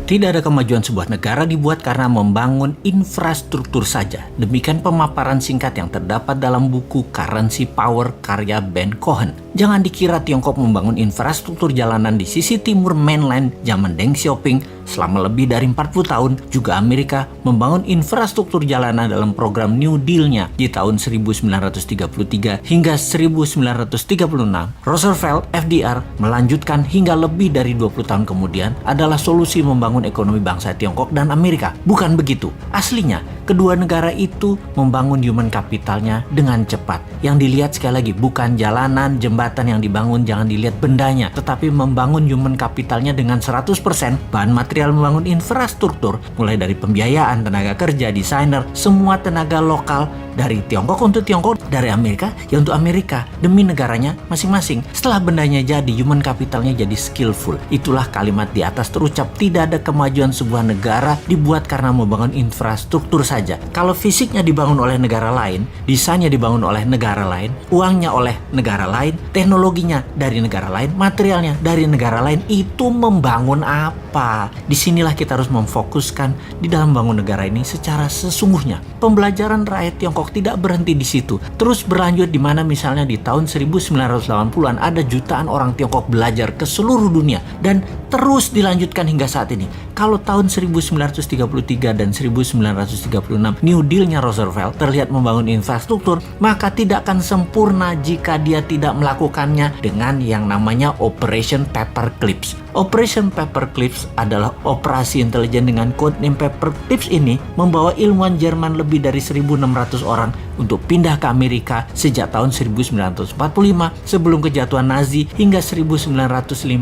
Tidak ada kemajuan sebuah negara dibuat karena membangun infrastruktur saja. Demikian pemaparan singkat yang terdapat dalam buku Currency Power karya Ben Cohen. Jangan dikira Tiongkok membangun infrastruktur jalanan di sisi timur mainland zaman Deng Xiaoping selama lebih dari 40 tahun. Juga Amerika membangun infrastruktur jalanan dalam program New Deal-nya di tahun 1933 hingga 1936. Roosevelt, FDR, melanjutkan hingga lebih dari 20 tahun kemudian adalah solusi membangun ekonomi bangsa Tiongkok dan Amerika. Bukan begitu. Aslinya, kedua negara itu membangun human capitalnya dengan cepat. Yang dilihat sekali lagi bukan jalanan, jembatan yang dibangun, jangan dilihat bendanya, tetapi membangun human capitalnya dengan 100%. Bahan material membangun infrastruktur, mulai dari pembiayaan, tenaga kerja, desainer, semua tenaga lokal dari Tiongkok untuk Tiongkok, dari Amerika ya untuk Amerika, demi negaranya masing-masing. Setelah bendanya jadi, human capitalnya jadi skillful. Itulah kalimat di atas terucap, tidak ada kemajuan sebuah negara dibuat karena membangun infrastruktur saja. Kalau fisiknya dibangun oleh negara lain, desainnya dibangun oleh negara lain, uangnya oleh negara lain, teknologinya dari negara lain, materialnya dari negara lain, itu membangun apa? Disinilah kita harus memfokuskan di dalam bangun negara ini secara sesungguhnya. Pembelajaran rakyat Tiongkok tidak berhenti di situ. Terus berlanjut di mana misalnya di tahun 1980-an ada jutaan orang Tiongkok belajar ke seluruh dunia dan terus dilanjutkan hingga saat ini. Kalau tahun 1933 dan 1936 New Deal-nya Roosevelt terlihat membangun infrastruktur, maka tidak akan sempurna jika dia tidak melakukannya dengan yang namanya Operation Paperclips. Operation Paperclips adalah operasi intelijen dengan codename Paperclips ini membawa ilmuwan Jerman lebih dari 1.600 orang untuk pindah ke Amerika sejak tahun 1945 sebelum kejatuhan Nazi hingga 1959.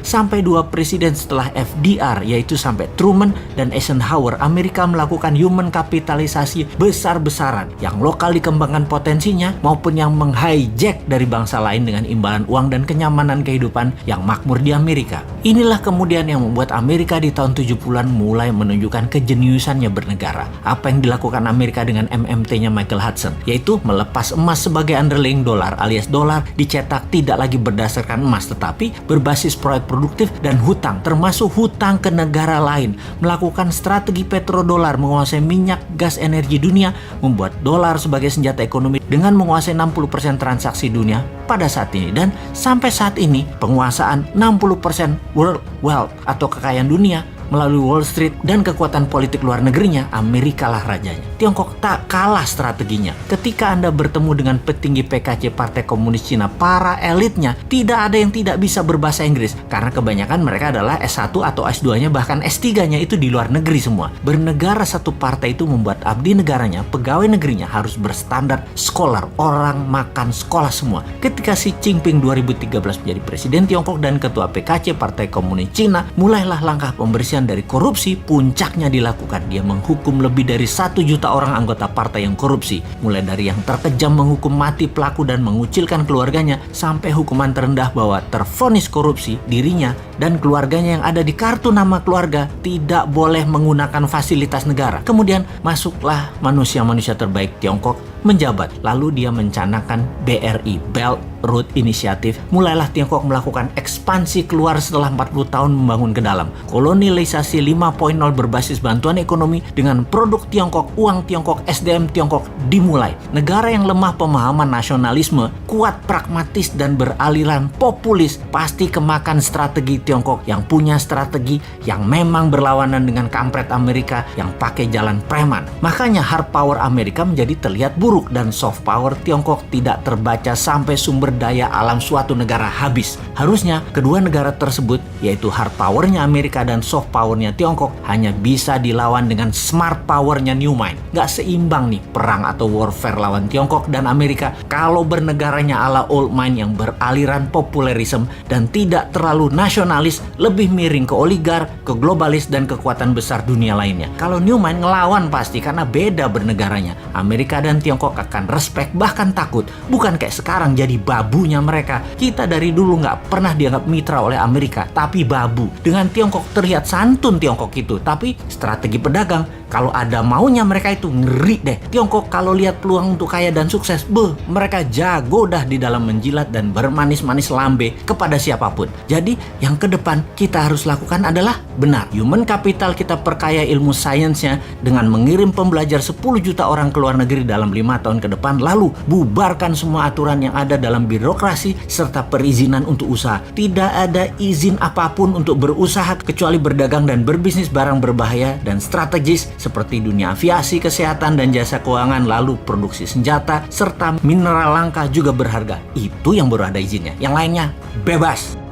Sampai dua presiden setelah FDR, yaitu sampai Truman dan Eisenhower, Amerika melakukan human kapitalisasi besar-besaran. Yang lokal dikembangkan potensinya maupun yang menghijack dari bangsa lain dengan imbalan uang dan kenyamanan kehidupan yang makmur di Amerika. Inilah kemudian yang membuat Amerika di tahun 70-an mulai menunjukkan kejeniusannya bernegara. Apa yang dilakukan Amerika dengan MMT-nya Michael Hudson, yaitu melepas emas sebagai underlying dolar, alias dolar dicetak tidak lagi berdasarkan emas tetapi berbasis proyek produktif dan hutang, termasuk hutang ke negara lain. Melakukan strategi petrodolar, menguasai minyak, gas, energi dunia, membuat dolar sebagai senjata ekonomi dengan menguasai 60% transaksi dunia pada saat ini. Dan sampai saat ini penguasaan 60% world wealth atau kekayaan dunia melalui Wall Street dan kekuatan politik luar negerinya, Amerika lah rajanya. Tiongkok tak kalah strateginya. Ketika Anda bertemu dengan petinggi PKC Partai Komunis Cina, para elitnya, tidak ada yang tidak bisa berbahasa Inggris. Karena kebanyakan mereka adalah S1 atau S2-nya, bahkan S3-nya itu di luar negeri semua. Bernegara satu partai itu membuat abdi negaranya, pegawai negerinya harus berstandar scholar, orang makan sekolah semua. Ketika Xi Jinping 2013 menjadi presiden Tiongkok dan ketua PKC Partai Komunis Cina, mulailah langkah pembersihan dari korupsi. Puncaknya dilakukan, dia menghukum lebih dari 1 juta orang anggota partai yang korupsi, mulai dari yang terkejam menghukum mati pelaku dan mengucilkan keluarganya, sampai hukuman terendah bahwa tervonis korupsi dirinya dan keluarganya yang ada di kartu nama keluarga tidak boleh menggunakan fasilitas negara. Kemudian masuklah manusia-manusia terbaik Tiongkok menjabat, lalu dia mencanangkan BRI, Belt Road Initiative. Mulailah Tiongkok melakukan ekspansi keluar setelah 40 tahun membangun ke dalam. Kolonialisasi 5.0 berbasis bantuan ekonomi dengan produk Tiongkok, uang Tiongkok, SDM Tiongkok dimulai. Negara yang lemah pemahaman nasionalisme, kuat pragmatis dan beraliran populis, pasti kemakan strategi Tiongkok yang punya strategi yang memang berlawanan dengan kampret Amerika yang pakai jalan preman. Makanya hard power Amerika menjadi terlihat buruk dan soft power Tiongkok tidak terbaca sampai sumber daya alam suatu negara habis. Harusnya kedua negara tersebut, yaitu hard powernya Amerika dan soft powernya Tiongkok, hanya bisa dilawan dengan smart powernya New Mind. Gak seimbang nih perang atau warfare lawan Tiongkok dan Amerika kalau bernegaranya ala old mind yang beraliran populerisme dan tidak terlalu nasionalis, lebih miring ke oligar, ke globalis dan kekuatan besar dunia lainnya. Kalau New Mind ngelawan pasti karena beda bernegaranya. Amerika dan Tiongkok akan respect, bahkan takut. Bukan kayak sekarang jadi babunya mereka. Kita dari dulu nggak pernah dianggap mitra oleh Amerika, tapi babu. Dengan Tiongkok terlihat santun Tiongkok itu, tapi strategi pedagang Kalau ada maunya mereka itu ngeri deh. Tiongkok kalau lihat peluang untuk kaya dan sukses, mereka jago dah di dalam menjilat dan bermanis-manis lambe kepada siapapun. Jadi yang ke depan kita harus lakukan adalah benar. Human capital kita perkaya ilmu sainsnya dengan mengirim pembelajar 10 juta orang ke luar negeri dalam 5 tahun ke depan, lalu bubarkan semua aturan yang ada dalam birokrasi serta perizinan untuk usaha. Tidak ada izin apapun untuk berusaha kecuali berdagang dan berbisnis barang berbahaya dan strategis seperti dunia aviasi, kesehatan dan jasa keuangan, lalu produksi senjata serta mineral langka juga berharga. Itu yang baru ada izinnya. Yang lainnya bebas.